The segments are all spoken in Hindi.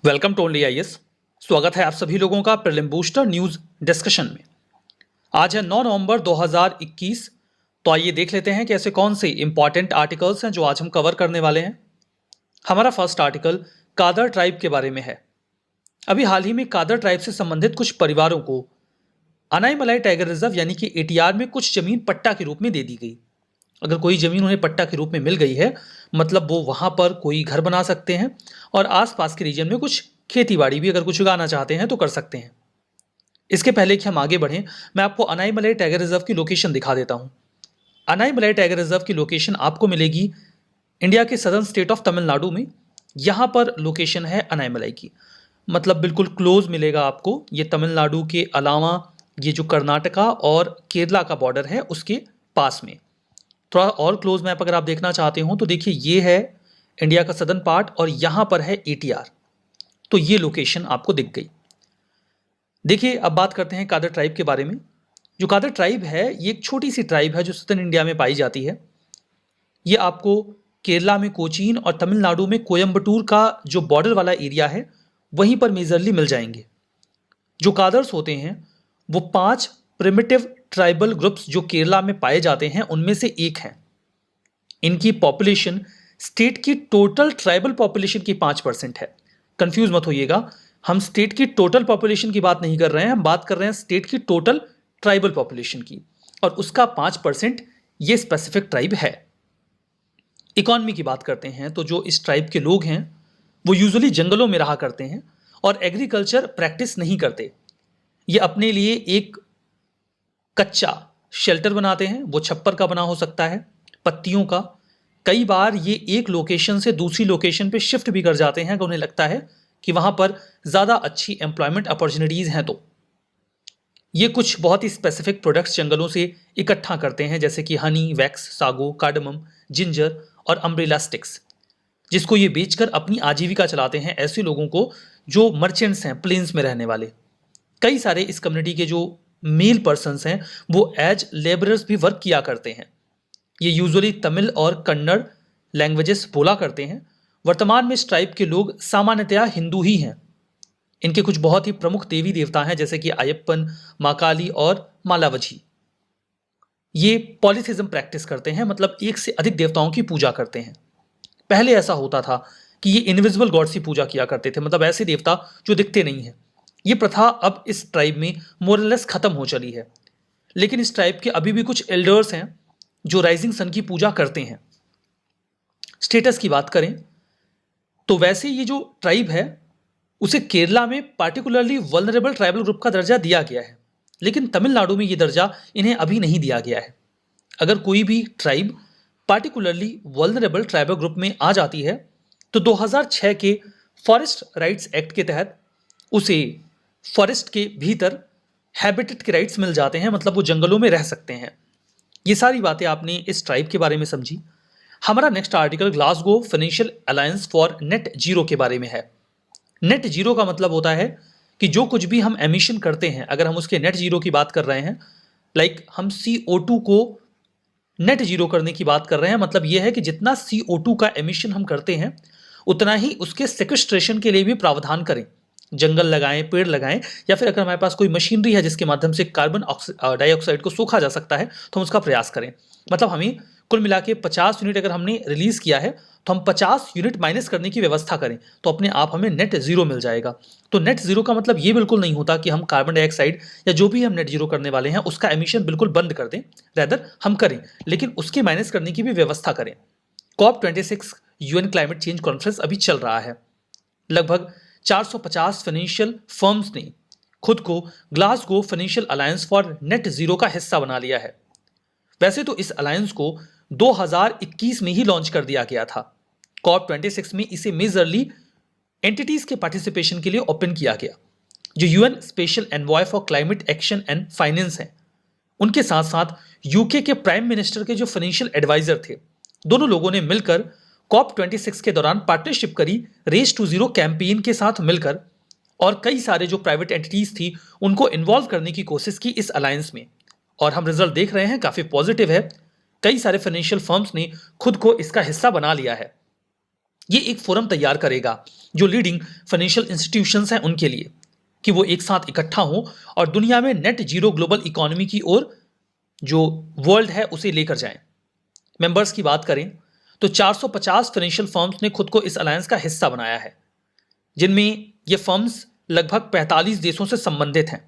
Welcome to only IAS. स्वागत है आप सभी लोगों का प्रीलिम बूस्टर न्यूज डिस्कशन में। आज है 9 नवंबर 2021। तो आइए देख लेते हैं कि ऐसे कौन से इंपॉर्टेंट आर्टिकल्स हैं जो आज हम कवर करने वाले हैं। हमारा फर्स्ट आर्टिकल कादर ट्राइब के बारे में है। अभी हाल ही में कादर ट्राइब से संबंधित कुछ परिवारों को अनाईमलाई टाइगर रिजर्व यानी कि एटीआर में कुछ जमीन पट्टा के रूप में दे दी गई। अगर कोई जमीन उन्हें पट्टा के रूप में मिल गई है मतलब वो वहां पर कोई घर बना सकते हैं और आसपास के रीजन में कुछ खेती बाड़ी भी अगर कुछ उगाना चाहते हैं तो कर सकते हैं। इसके पहले कि हम आगे बढ़ें, मैं आपको अनाईमलाई टाइगर रिजर्व की लोकेशन दिखा देता हूं। अनाईमलाई टाइगर रिजर्व की लोकेशन आपको मिलेगी इंडिया के सदर्न स्टेट ऑफ तमिलनाडु में। यहां पर लोकेशन है अनाईमलाई की, मतलब बिल्कुल क्लोज मिलेगा आपको। ये तमिलनाडु के अलावा ये जो कर्नाटका और केरला का बॉर्डर है उसके पास में। थोड़ा और क्लोज मैप अगर आप देखना चाहते हो तो देखिए ये है इंडिया का सदर्न पार्ट और यहां पर है एटीआर। तो ये लोकेशन आपको दिख गई। देखिए अब बात करते हैं कादर ट्राइब के बारे में। जो कादर ट्राइब है ये एक छोटी सी ट्राइब है जो सदर्न इंडिया में पाई जाती है। ये आपको केरला में कोचीन और तमिलनाडु में कोयम्बटूर का जो बॉर्डर वाला एरिया है वहीं पर मेजरली मिल जाएंगे। जो कादर्स होते हैं वो 5 प्रिमिटिव ट्राइबल ग्रुप्स जो केरला में पाए जाते हैं उनमें से एक हैं। इनकी पॉपुलेशन स्टेट की टोटल ट्राइबल पॉपुलेशन की 5% है। कंफ्यूज मत होइएगा, हम स्टेट की टोटल पॉपुलेशन की बात नहीं कर रहे हैं, हम बात कर रहे हैं स्टेट की टोटल ट्राइबल पॉपुलेशन की, और उसका 5% ये स्पेसिफिक ट्राइब है। इकोनॉमी की बात करते हैं तो जो इस ट्राइब के लोग हैं वो यूजुअली जंगलों में रहा करते हैं और एग्रीकल्चर प्रैक्टिस नहीं करते। ये अपने लिए एक कच्चा शेल्टर बनाते हैं, वो छप्पर का बना हो सकता है, पत्तियों का। कई बार ये एक लोकेशन से दूसरी लोकेशन पे शिफ्ट भी कर जाते हैं अगर उन्हें लगता है कि वहां पर ज़्यादा अच्छी एम्प्लॉयमेंट अपॉर्चुनिटीज़ हैं। तो ये कुछ बहुत ही स्पेसिफिक प्रोडक्ट्स जंगलों से इकट्ठा करते हैं जैसे कि Honey, wax, sago, cardamom, ginger और अम्ब्रेला स्टिक्स, जिसको ये बेचकर अपनी आजीविका चलाते हैं ऐसे लोगों को जो मर्चेंट्स हैं, प्लेन्स में रहने वाले। कई सारे इस कम्युनिटी के जो मेल पर्सन्स हैं वो एज लेबरर्स भी वर्क किया करते हैं। ये यूजुअली तमिल और कन्नड़ लैंग्वेजेस बोला करते हैं। वर्तमान में इस ट्राइब के लोग सामान्यतया हिंदू ही हैं। इनके कुछ बहुत ही प्रमुख देवी देवता हैं जैसे कि अयप्पन, माँ काली और मालावजी। ये पॉलीथिज्म प्रैक्टिस करते हैं, मतलब एक से अधिक देवताओं की पूजा करते हैं। पहले ऐसा होता था कि ये इनविजिबल गॉड्स की पूजा किया करते थे, मतलब ऐसे देवता जो दिखते नहीं हैं। ये प्रथा अब इस ट्राइब में मोरलेस खत्म हो चली है, लेकिन इस ट्राइब के अभी भी कुछ एल्डर्स हैं जो राइजिंग सन की पूजा करते हैं। स्टेटस की बात करें तो वैसे ये जो ट्राइब है उसे केरला में पार्टिकुलरली वल्नरेबल ट्राइबल ग्रुप का दर्जा दिया गया है, लेकिन तमिलनाडु में ये दर्जा इन्हें अभी नहीं दिया गया है। अगर कोई भी tribe particularly vulnerable tribal group में आ जाती है तो 2006 के फॉरेस्ट राइट्स एक्ट के तहत उसे फॉरेस्ट के भीतर हैबिटेट के राइट्स मिल जाते हैं, मतलब वो जंगलों में रह सकते हैं। ये सारी बातें आपने इस ट्राइब के बारे में समझी। हमारा next article Glasgow financial alliance for net zero के बारे में है। नेट जीरो का मतलब होता है कि जो कुछ भी हम एमिशन करते हैं, अगर हम उसके नेट जीरो की बात कर रहे हैं, लाइक हम CO2 को नेट जीरो करने की बात कर रहे हैं, मतलब यह है कि जितना CO2 का एमिशन हम करते हैं उतना ही उसके सेक्वेस्ट्रेशन के लिए भी प्रावधान करें। जंगल लगाएं, पेड़ लगाएं, या फिर अगर हमारे पास कोई मशीनरी है जिसके माध्यम से कार्बन डाइऑक्साइड को सोखा जा सकता है तो हम उसका प्रयास करें। मतलब हमें कुल मिला के 50 यूनिट अगर हमने रिलीज किया है तो हम 50 यूनिट माइनस करने की व्यवस्था करें तो अपने आप हमें नेट जीरो मिल जाएगा। तो नेट जीरो का मतलब ये बिल्कुल नहीं होता कि हम कार्बन डाइऑक्साइड या जो भी हम नेट जीरो करने वाले हैं उसका एमिशन बिल्कुल बंद कर दें, रैदर हम करें, लेकिन उसके माइनस करने की भी व्यवस्था करें। COP26 UN climate change conference अभी चल रहा है। लगभग 450 फाइनेंशियल फर्म्स ने खुद को Glasgow financial alliance for net zero का हिस्सा बना लिया है। वैसे तो इस अलायंस को 2021 में ही लॉन्च कर दिया गया था। COP26 में इसे मेजरली एंटिटीज के पार्टिसिपेशन के लिए ओपन किया गया। जो UN special envoy for climate action and finance हैं, उनके साथ साथ यूके के प्राइम मिनिस्टर के जो फाइनेंशियल एडवाइजर थे, दोनों लोगों ने मिलकर COP26 के दौरान पार्टनरशिप करी रेस टू जीरो कैंपेन के साथ मिलकर, और कई सारे जो प्राइवेट एंटिटीज थी उनको इन्वॉल्व करने की कोशिश की इस अलायंस में, और हम रिजल्ट देख रहे हैं काफी पॉजिटिव है। कई सारे फाइनेंशियल फर्म्स ने खुद को इसका हिस्सा बना लिया है। ये एक फोरम तैयार करेगा जो लीडिंग फाइनेंशियल इंस्टीट्यूशंस हैं उनके लिए, कि वो एक साथ इकट्ठा हों और दुनिया में नेट जीरो ग्लोबल इकोनॉमी की ओर जो वर्ल्ड है उसे लेकर जाएं। मेंबर्स की बात करें तो 450 फाइनेंशियल फर्म्स ने खुद को इस अलायंस का हिस्सा बनाया है, जिनमें ये फर्म्स लगभग 45 देशों से संबंधित हैं।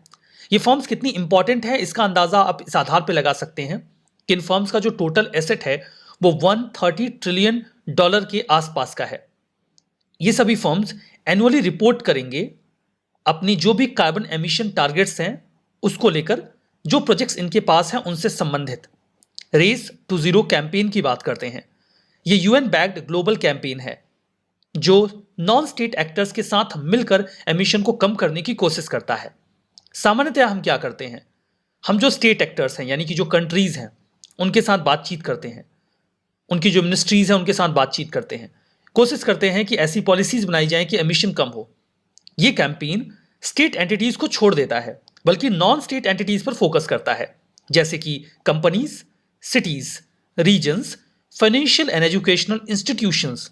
ये फर्म्स कितनी इंपॉर्टेंट है इसका अंदाजा आप इस आधार पर लगा सकते हैं कि इन फर्म्स का जो टोटल एसेट है वो $130 ट्रिलियन के आसपास का है। ये सभी फर्म्स एनुअली रिपोर्ट करेंगे अपनी जो भी कार्बन एमिशन टारगेट्स हैं उसको लेकर, जो प्रोजेक्ट्स इनके पास हैं उनसे संबंधित। रेस टू जीरो कैंपेन की बात करते हैं। ये यूएन बैक्ड ग्लोबल कैंपेन है जो नॉन स्टेट एक्टर्स के साथ मिलकर एमिशन को कम करने की कोशिश करता है। सामान्यतः हम क्या करते हैं, हम जो स्टेट एक्टर्स हैं यानी कि जो कंट्रीज हैं उनके साथ बातचीत करते हैं, उनकी जो मिनिस्ट्रीज हैं उनके साथ बातचीत करते हैं, कोशिश करते हैं कि ऐसी पॉलिसीज बनाई जाएं कि एमिशन कम हो। ये कैंपेन स्टेट एंटिटीज को छोड़ देता है, बल्कि नॉन स्टेट एंटिटीज पर फोकस करता है, जैसे कि companies, cities, regions, financial and educational institutions.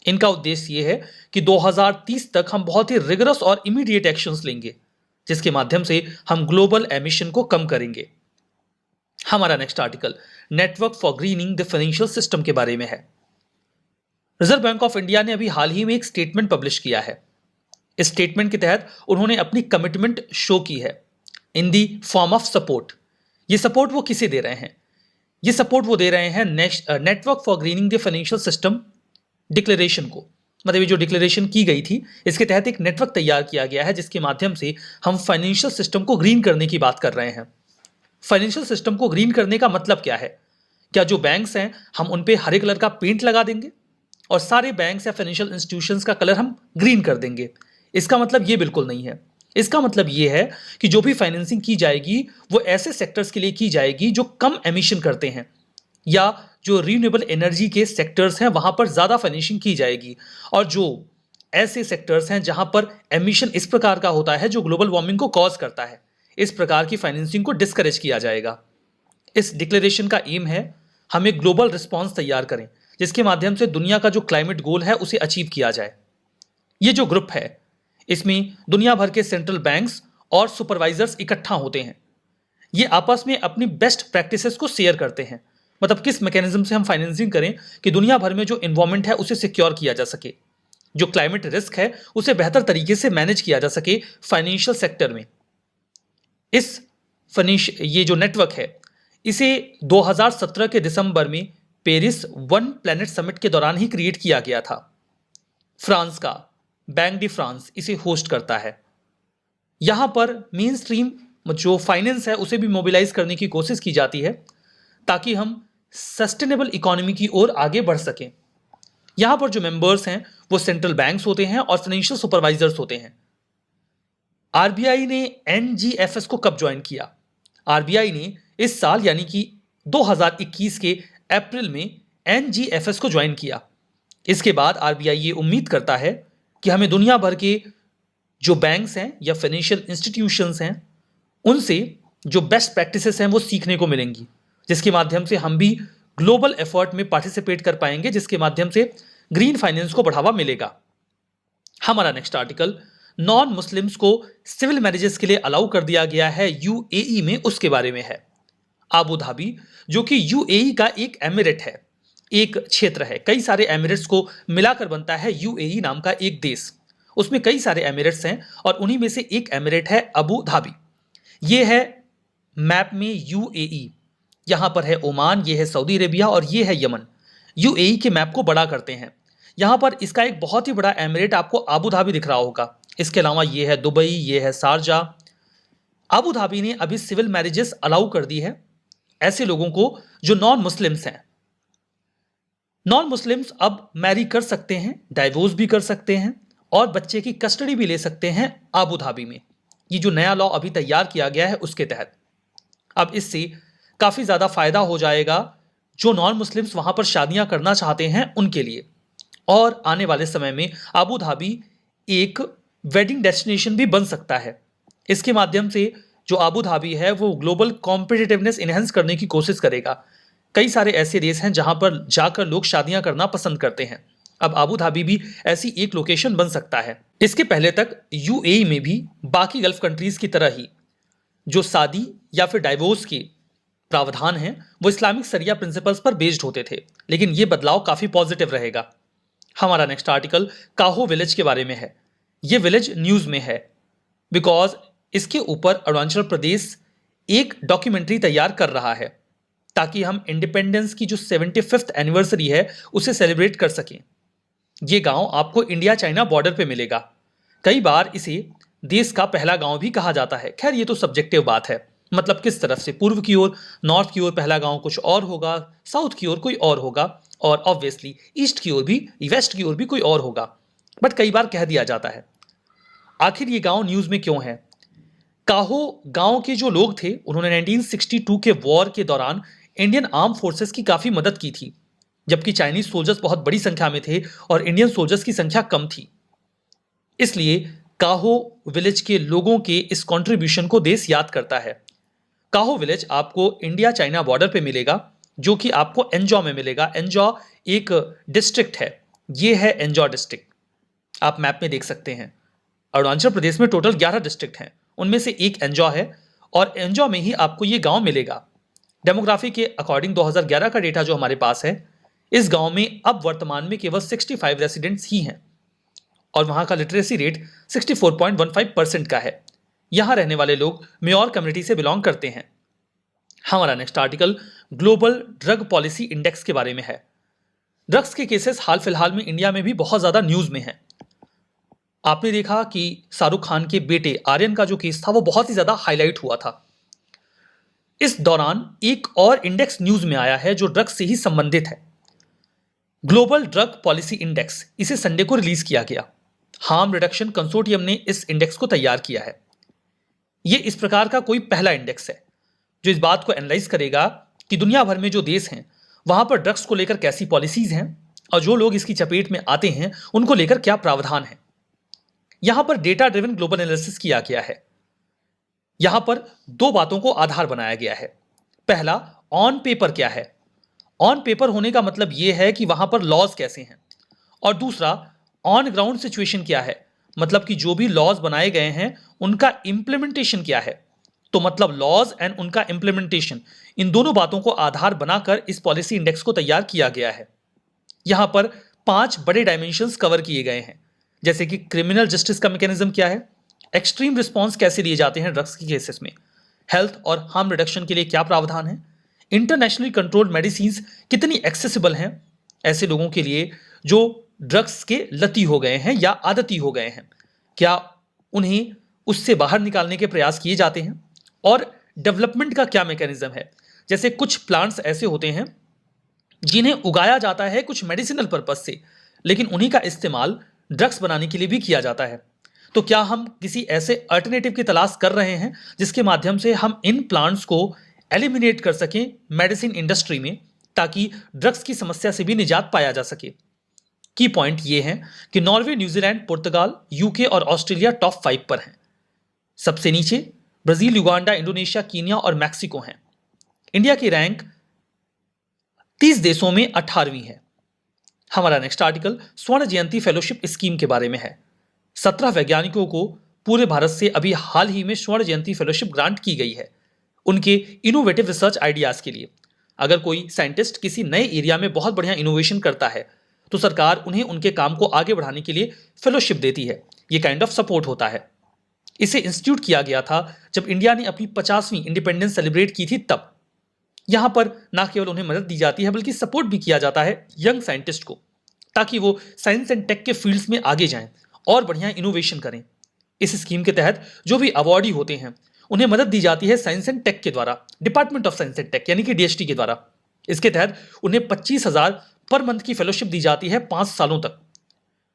इनका उद्देश्य यह है कि 2030 तक हम बहुत ही रिगरस और इमीडिएट एक्शंस लेंगे, जिसके माध्यम से हम ग्लोबल एमिशन को कम करेंगे। हमारा next article network for greening the financial system के बारे में है। रिजर्व बैंक ऑफ इंडिया ने अभी हाल ही में एक स्टेटमेंट पब्लिश किया है। इस स्टेटमेंट के तहत उन्होंने अपनी कमिटमेंट शो की है इन दी फॉर्म ऑफ सपोर्ट। ये सपोर्ट वो किसे दे रहे हैं? ये सपोर्ट वो दे रहे हैं network for greening the financial system declaration को। मतलब ये जो डिक्लेरेशन की गई थी इसके तहत एक नेटवर्क तैयार किया गया है जिसके माध्यम से हम फाइनेंशियल सिस्टम को ग्रीन करने की बात कर रहे हैं। फाइनेंशियल सिस्टम को ग्रीन करने का मतलब क्या है? क्या जो बैंक्स हैं हम उन पे हरे कलर का पेंट लगा देंगे और सारे बैंक्स या फाइनेंशियल इंस्टीट्यूशंस का कलर हम ग्रीन कर देंगे? इसका मतलब ये बिल्कुल नहीं है। इसका मतलब ये है कि जो भी फाइनेंसिंग की जाएगी वो ऐसे सेक्टर्स के लिए की जाएगी जो कम एमिशन करते हैं, या जो रिन्यूएबल एनर्जी के सेक्टर्स हैं वहां पर ज्यादा फाइनेंसिंग की जाएगी, और जो ऐसे सेक्टर्स हैं जहां पर एमिशन इस प्रकार का होता है जो ग्लोबल वार्मिंग को कॉज करता है, इस प्रकार की फाइनेंसिंग को डिस्करेज किया जाएगा। इस डिक्लेरेशन का एम है हम एक ग्लोबल रिस्पॉन्स तैयार करें जिसके माध्यम से दुनिया का जो क्लाइमेट गोल है उसे अचीव किया जाए। ये जो ग्रुप है इसमें दुनिया भर के सेंट्रल बैंक्स और सुपरवाइजर्स इकट्ठा होते हैं। ये आपस में अपनी बेस्ट प्रैक्टिसेस को शेयर करते हैं, मतलब किस मैकेनिज्म से हम फाइनेंसिंग करें कि दुनिया भर में जो एनवायरनमेंट है उसे सिक्योर किया जा सके, जो क्लाइमेट रिस्क है उसे बेहतर तरीके से मैनेज किया जा सके फाइनेंशियल सेक्टर में। ये जो नेटवर्क है इसे 2017 के दिसंबर में पेरिस वन प्लैनेट समिट के दौरान ही क्रिएट किया गया था। फ्रांस का बैंक डी फ्रांस इसे होस्ट करता है। यहां पर मेन स्ट्रीम जो फाइनेंस है उसे भी मोबिलाइज करने की कोशिश की जाती है ताकि हम सस्टेनेबल इकोनॉमी की ओर आगे बढ़ सकें। यहां पर जो मेंबर्स हैं वो सेंट्रल बैंक्स होते हैं और फाइनेंशियल सुपरवाइजर्स होते हैं। आरबीआई ने एनजीएफएस को कब ज्वाइन किया? आरबीआई ने इस साल यानी कि 2021 के अप्रैल में एनजीएफएस को ज्वाइन किया। इसके बाद आरबीआई ये उम्मीद करता है कि हमें दुनिया भर के जो बैंक्स हैं या फाइनेंशियल इंस्टीट्यूशंस हैं उनसे जो बेस्ट प्रैक्टिसेस हैं वो सीखने को मिलेंगी, जिसके माध्यम से हम भी ग्लोबल एफर्ट में पार्टिसिपेट कर पाएंगे, जिसके माध्यम से ग्रीन फाइनेंस को बढ़ावा मिलेगा। हमारा नेक्स्ट आर्टिकल नॉन मुस्लिम्स को सिविल मैरिजेस के लिए अलाउ कर दिया गया है यूएई में, उसके बारे में है। आबू धाबी जो कि यूएई का एक एमिरेट है, एक क्षेत्र है, कई सारे एमिरेट्स को मिलाकर बनता है यूएई नाम का एक देश। उसमें कई सारे एमिरेट्स हैं और उन्हीं में से एक एमिरेट है अबू धाबी। ये है मैप में यूएई, यहां पर है ओमान, ये है सऊदी अरेबिया और ये है यमन। यूएई के मैप को बड़ा करते हैं। यहां पर इसका एक बहुत ही बड़ा एमिरेट आपको आबू धाबी दिख रहा होगा। इसके अलावा ये है दुबई, ये है शारजा। आबू धाबी ने अभी सिविल मैरिजेस अलाउ कर दी है ऐसे लोगों को जो नॉन मुस्लिम्स हैं। नॉन मुस्लिम्स अब मैरी कर सकते हैं, डाइवोर्स भी कर सकते हैं और बच्चे की कस्टडी भी ले सकते हैं आबू धाबी में। ये जो नया लॉ अभी तैयार किया गया है उसके तहत अब इससे काफी ज्यादा फायदा हो जाएगा जो नॉन मुस्लिम्स वहां पर शादियां करना चाहते हैं उनके लिए। और आने वाले समय में आबू धाबी एक वेडिंग डेस्टिनेशन भी बन सकता है। इसके माध्यम से जो आबू धाबी है वो ग्लोबल कॉम्पिटिटिवनेस इनहेंस करने की कोशिश करेगा। कई सारे ऐसे देश हैं जहां पर जाकर लोग शादियां करना पसंद करते हैं। अब आबू धाबी भी ऐसी एक लोकेशन बन सकता है। इसके पहले तक यूएई में भी बाकी गल्फ कंट्रीज की तरह ही जो शादी या फिर डाइवोर्स के प्रावधान हैं वो इस्लामिक शरिया प्रिंसिपल्स पर बेस्ड होते थे, लेकिन ये बदलाव काफी पॉजिटिव रहेगा। हमारा नेक्स्ट आर्टिकल काहो विलेज के बारे में है। ये विलेज न्यूज में है बिकॉज इसके ऊपर अरुणाचल प्रदेश एक डॉक्यूमेंट्री तैयार कर रहा है ताकि हम इंडिपेंडेंस की जो 75th एनिवर्सरी है उसे सेलिब्रेट कर सकें। ये गांव आपको इंडिया चाइना बॉर्डर पे मिलेगा। कई बार इसे देश का पहला गांव भी कहा जाता है। खैर ये तो सब्जेक्टिव बात है, मतलब किस तरफ से, पूर्व की ओर, नॉर्थ की ओर पहला गांव कुछ और होगा, साउथ की ओर कोई और होगा, और ऑब्वियसली ईस्ट की ओर भी, वेस्ट की ओर भी कोई और होगा, बट कई बार कह दिया जाता है। आखिर ये गांव न्यूज में क्यों है? काहो गांव के जो लोग थे उन्होंने 1962 के वॉर के दौरान इंडियन आर्म फोर्सेस की काफी मदद की थी, जबकि चाइनीज सोल्जर्स बहुत बड़ी संख्या में थे और इंडियन सोल्जर्स की संख्या कम थी। इसलिए काहो विलेज के लोगों के इस कंट्रीब्यूशन को देश याद करता है। काहो विलेज आपको इंडिया चाइना बॉर्डर पे मिलेगा, जो कि आपको एंजॉ में मिलेगा। एंजॉ एक डिस्ट्रिक्ट है, ये है एंजॉ डिस्ट्रिक्ट, आप मैप में देख सकते हैं। अरुणाचल प्रदेश में टोटल 11 डिस्ट्रिक्ट हैं, उनमें से एक एंजॉ है और एंजॉ में ही आपको ये गांव मिलेगा। डेमोग्राफी के अकॉर्डिंग 2011 का डेटा जो हमारे पास है, इस गांव में अब वर्तमान में केवल 65 रेसिडेंट्स ही हैं और वहां का लिटरेसी रेट 64.15% का है। यहां रहने वाले लोग मेयर कम्युनिटी से बिलोंग करते हैं। हमारा next article global drug policy index के बारे में है। ड्रग्स के केसेस हाल फिलहाल में इंडिया में भी बहुत ज्यादा न्यूज में है। आपने देखा कि शाहरुख खान के बेटे आर्यन का जो केस था वो बहुत ही ज्यादा हाईलाइट हुआ था। इस दौरान एक और इंडेक्स न्यूज में आया है जो ड्रग्स से ही संबंधित है। ग्लोबल ड्रग पॉलिसी इंडेक्स, इसे संडे को रिलीज किया गया। हार्म रिडक्शन कंसोर्टियम ने इस इंडेक्स को तैयार किया है। यह इस प्रकार का कोई पहला इंडेक्स है जो इस बात को एनालाइज करेगा कि दुनिया भर में जो देश हैं वहां पर ड्रग्स को लेकर कैसी पॉलिसीज हैं और जो लोग इसकी चपेट में आते हैं उनको लेकर क्या प्रावधान है। यहां पर डेटा ड्रिवन ग्लोबल एनालिसिस किया गया है। यहां पर दो बातों को आधार बनाया गया है। पहला, ऑन पेपर क्या है। ऑन पेपर होने का मतलब यह है कि वहां पर लॉज कैसे हैं, और दूसरा ऑन ग्राउंड सिचुएशन क्या है, मतलब कि जो भी लॉज बनाए गए हैं उनका इंप्लीमेंटेशन क्या है। तो मतलब लॉज एंड उनका इंप्लीमेंटेशन, इन दोनों बातों को आधार बनाकर इस पॉलिसी इंडेक्स को तैयार किया गया है। यहां पर 5 बड़े डायमेंशंस कवर किए गए हैं, जैसे कि क्रिमिनल जस्टिस का मैकेनिज्म क्या है, एक्सट्रीम रिस्पॉन्स कैसे दिए जाते हैं ड्रग्स के केसेस में, हेल्थ और हार्म रिडक्शन के लिए क्या प्रावधान है, इंटरनेशनली कंट्रोल्ड मेडिसिन्स कितनी एक्सेसिबल हैं ऐसे लोगों के लिए जो ड्रग्स के लती हो गए हैं या आदती हो गए हैं, क्या उन्हें उससे बाहर निकालने के प्रयास किए जाते हैं, और डेवलपमेंट का क्या मैकेनिज्म है। जैसे कुछ प्लांट्स ऐसे होते हैं जिन्हें उगाया जाता है कुछ मेडिसिनल पर्पज से, लेकिन उन्हीं का इस्तेमाल ड्रग्स बनाने के लिए भी किया जाता है। तो क्या हम किसी ऐसे अल्टरनेटिव की तलाश कर रहे हैं जिसके माध्यम से हम इन प्लांट्स को एलिमिनेट कर सकें मेडिसिन इंडस्ट्री में, ताकि ड्रग्स की समस्या से भी निजात पाया जा सके। की पॉइंट ये है कि नॉर्वे, न्यूजीलैंड, पुर्तगाल, यूके और ऑस्ट्रेलिया टॉप 5 पर हैं। सबसे नीचे ब्राजील, युगांडा, इंडोनेशिया, कीनिया और मैक्सिको हैं। इंडिया की रैंक 30 देशों में 18वीं है। हमारा नेक्स्ट आर्टिकल स्वर्ण जयंती फेलोशिप स्कीम के बारे में है। 17 वैज्ञानिकों को पूरे भारत से अभी हाल ही में स्वर्ण जयंती फेलोशिप ग्रांट की गई है उनके इनोवेटिव रिसर्च आइडियाज के लिए। अगर कोई साइंटिस्ट किसी नए एरिया में बहुत बढ़िया इनोवेशन करता है तो सरकार उन्हें उनके काम को आगे बढ़ाने के लिए फेलोशिप देती है। ये काइंड ऑफ सपोर्ट होता है। इसे इंस्टीट्यूट किया गया था जब इंडिया ने अपनी 50वीं इंडिपेंडेंस सेलिब्रेट की थी तब। यहां पर ना केवल उन्हें मदद दी जाती है बल्कि सपोर्ट भी किया जाता है यंग साइंटिस्ट को, ताकि वो साइंस एंड टेक के फील्ड्स में आगे जाएं और बढ़िया इनोवेशन करें। इस स्कीम के तहत जो भी अवार्डी होते हैं उन्हें मदद दी जाती है साइंस एंड टेक के द्वारा, department of science and tech यानी कि डीएसटी के द्वारा। इसके तहत उन्हें 25,000 पर मंथ की फेलोशिप दी जाती है 5 सालों तक।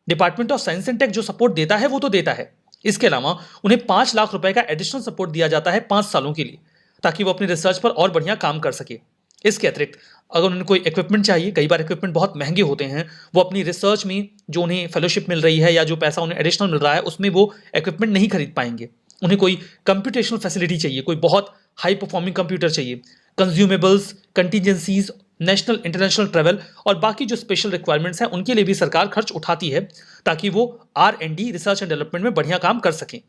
Department of science and tech जो सपोर्ट देता है वो तो देता है, इसके अलावा उन्हें 5 लाख रुपए का एडिशनल सपोर्ट दिया जाता है 5 सालों के लिए, ताकि वो अपनी रिसर्च पर और बढ़िया काम कर सके। इसके अतिरिक्त अगर उन्हें कोई इक्विपमेंट चाहिए, कई बार इक्विपमेंट बहुत महंगे होते हैं, वो अपनी रिसर्च में जो उन्हें फेलोशिप मिल रही है या जो पैसा उन्हें एडिशनल मिल रहा है उसमें वो इक्विपमेंट नहीं खरीद पाएंगे। उन्हें कोई कंप्यूटेशनल फैसिलिटी चाहिए, कोई बहुत हाई परफॉर्मिंग कंप्यूटर चाहिए, consumables, contingencies national international travel और बाकी जो स्पेशल रिक्वायरमेंट्स हैं उनके लिए भी सरकार खर्च उठाती है ताकि वो R&D रिसर्च एंड डेवलपमेंट में बढ़िया काम कर सकें।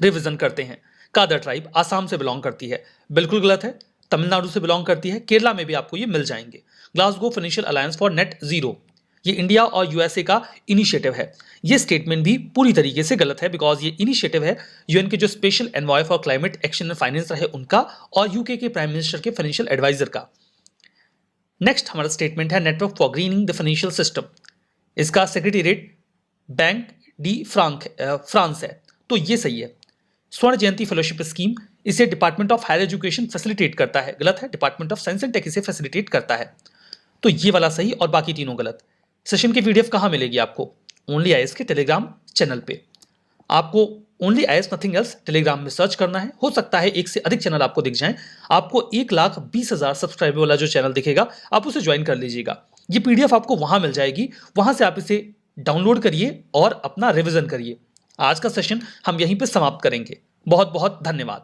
रिवीजन करते हैं। कादर ट्राइब आसाम से बिलोंग करती है, बिल्कुल गलत है। तमिलनाडु से बिलोंग करती है, केरला में भी आपको ये मिल जाएंगे। Glasgow financial alliance for net zero, ये इंडिया और यूएसए का इनिशिएटिव है। ये स्टेटमेंट भी पूरी तरीके से गलत है बिकॉज ये इनिशिएटिव है यूएन के जो special envoy for climate action and finance रहे उनका और यूके के प्राइम मिनिस्टर के फाइनेंशियल एडवाइजर का। नेक्स्ट हमारा स्टेटमेंट है network for greening the financial system, इसका सेक्रेटेरिएट बैंक डी फ्रांस है, तो ये सही है। स्वर्ण जयंती फेलोशिप स्कीम, इसे department of higher education facilitate करता है, गलत है। Department of science and tech इसे फैसिलिटेट करता है, तो ये वाला सही और बाकी तीनों गलत। सेशन की पीडीएफ कहां मिलेगी आपको? ओनली आईएएस के टेलीग्राम चैनल पे। आपको only IAS nothing else Telegram में सर्च करना है। हो सकता है एक से अधिक चैनल आपको दिख जाएं। आपको 1,20,000 सब्सक्राइबर वाला जो चैनल दिखेगा आप उसे ज्वाइन कर लीजिएगा। ये पीडीएफ आपको वहां मिल जाएगी, वहां से आप इसे डाउनलोड करिए और अपना रिवीजन करिए। आज का सेशन हम यहीं पे समाप्त करेंगे। बहुत बहुत धन्यवाद।